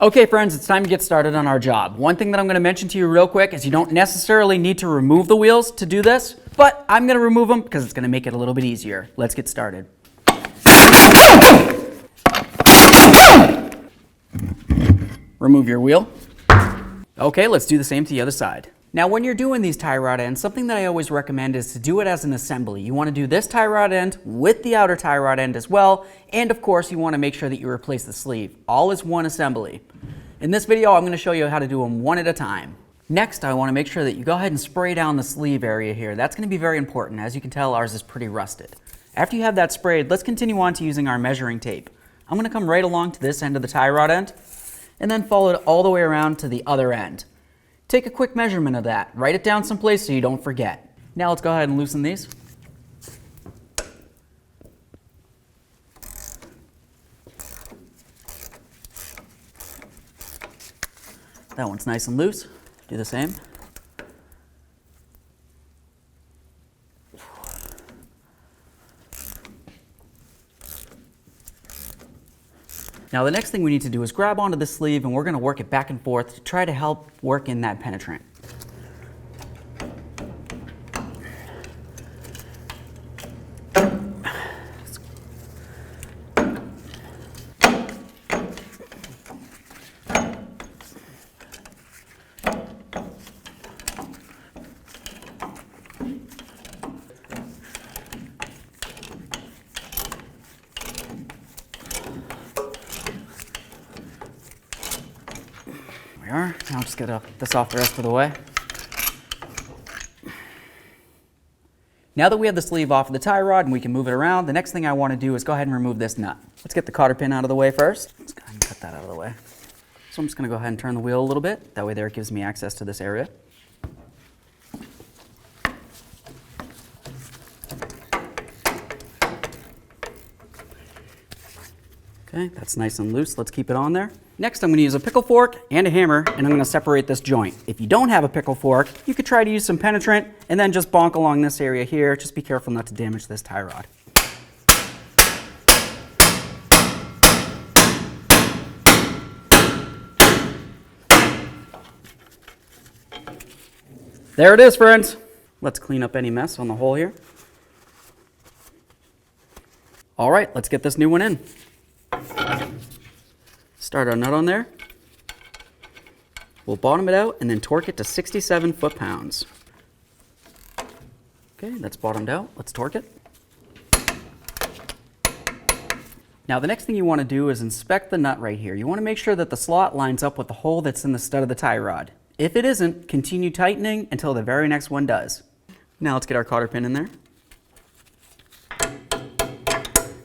Okay friends, it's time to get started on our job. One thing that I'm going to mention to you real quick is you don't necessarily need to remove the wheels to do this, but I'm going to remove them because it's going to make it a little bit easier. Let's get started. Remove your wheel. Okay, let's do the same to the other side. Now when you're doing these tie rod ends, something that I always recommend is to do it as an assembly. You want to do this tie rod end with the outer tie rod end as well, and of course you want to make sure that you replace the sleeve. All is one assembly. In this video I'm going to show you how to do them one at a time. Next I want to make sure that you go ahead and spray down the sleeve area here. That's going to be very important. As you can tell, ours is pretty rusted. After you have that sprayed, let's continue on to using our measuring tape. I'm going to come right along to this end of the tie rod end and then follow it all the way around to the other end. Take a quick measurement of that. Write it down someplace so you don't forget. Now let's go ahead and loosen these. That one's nice and loose. Do the same. Now the next thing we need to do is grab onto the sleeve and we're going to work it back and forth to try to help work in that penetrant. Now just get this off the rest of the way. Now that we have the sleeve off of the tie rod and we can move it around, the next thing I want to do is go ahead and remove this nut. Let's get the cotter pin out of the way first. Let's go ahead and cut that out of the way. So I'm just going to go ahead and turn the wheel a little bit. That way there it gives me access to this area. Okay, that's nice and loose. Let's keep it on there. Next, I'm going to use a pickle fork and a hammer, and I'm going to separate this joint. If you don't have a pickle fork, you could try to use some penetrant and then just bonk along this area here. Just be careful not to damage this tie rod. There it is, friends. Let's clean up any mess on the hole here. All right, let's get this new one in. Start our nut on there. We'll bottom it out and then torque it to 67 foot-pounds. Okay, that's bottomed out. Let's torque it. Now the next thing you want to do is inspect the nut right here. You want to make sure that the slot lines up with the hole that's in the stud of the tie rod. If it isn't, continue tightening until the very next one does. Now let's get our cotter pin in there.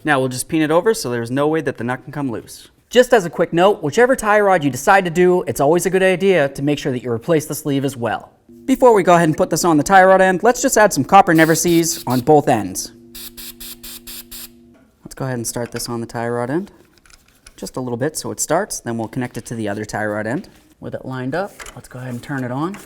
Now we'll just pin it over so there's no way that the nut can come loose. Just as a quick note, whichever tie rod you decide to do, it's always a good idea to make sure that you replace the sleeve as well. Before we go ahead and put this on the tie rod end, let's just add some copper never sees on both ends. Let's go ahead and start this on the tie rod end. Just a little bit so it starts, then we'll connect it to the other tie rod end. With it lined up, let's go ahead and turn it on.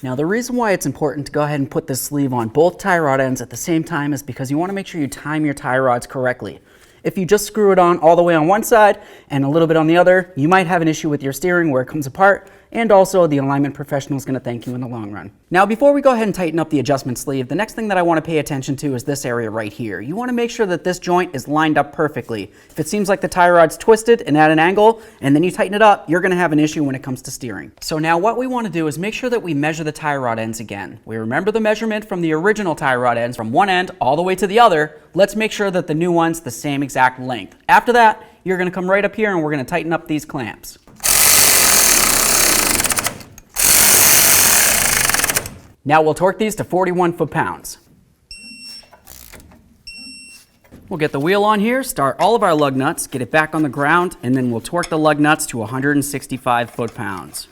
Now the reason why it's important to go ahead and put this sleeve on both tie rod ends at the same time is because you want to make sure you time your tie rods correctly. If you just screw it on all the way on one side and a little bit on the other, you might have an issue with your steering where it comes apart, and also the alignment professional is going to thank you in the long run. Now before we go ahead and tighten up the adjustment sleeve, the next thing that I want to pay attention to is this area right here. You want to make sure that this joint is lined up perfectly. If it seems like the tie rod's twisted and at an angle, and then you tighten it up, you're going to have an issue when it comes to steering. So now what we want to do is make sure that we measure the tie rod ends again. We remember the measurement from the original tie rod ends from one end all the way to the other. Let's make sure that the new one's the same exact length. After that, you're going to come right up here and we're going to tighten up these clamps. Now we'll torque these to 41 foot-pounds. We'll get the wheel on here, start all of our lug nuts, get it back on the ground, and then we'll torque the lug nuts to 165 foot-pounds.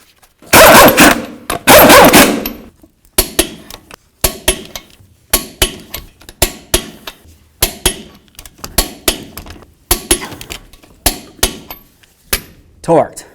Torqued.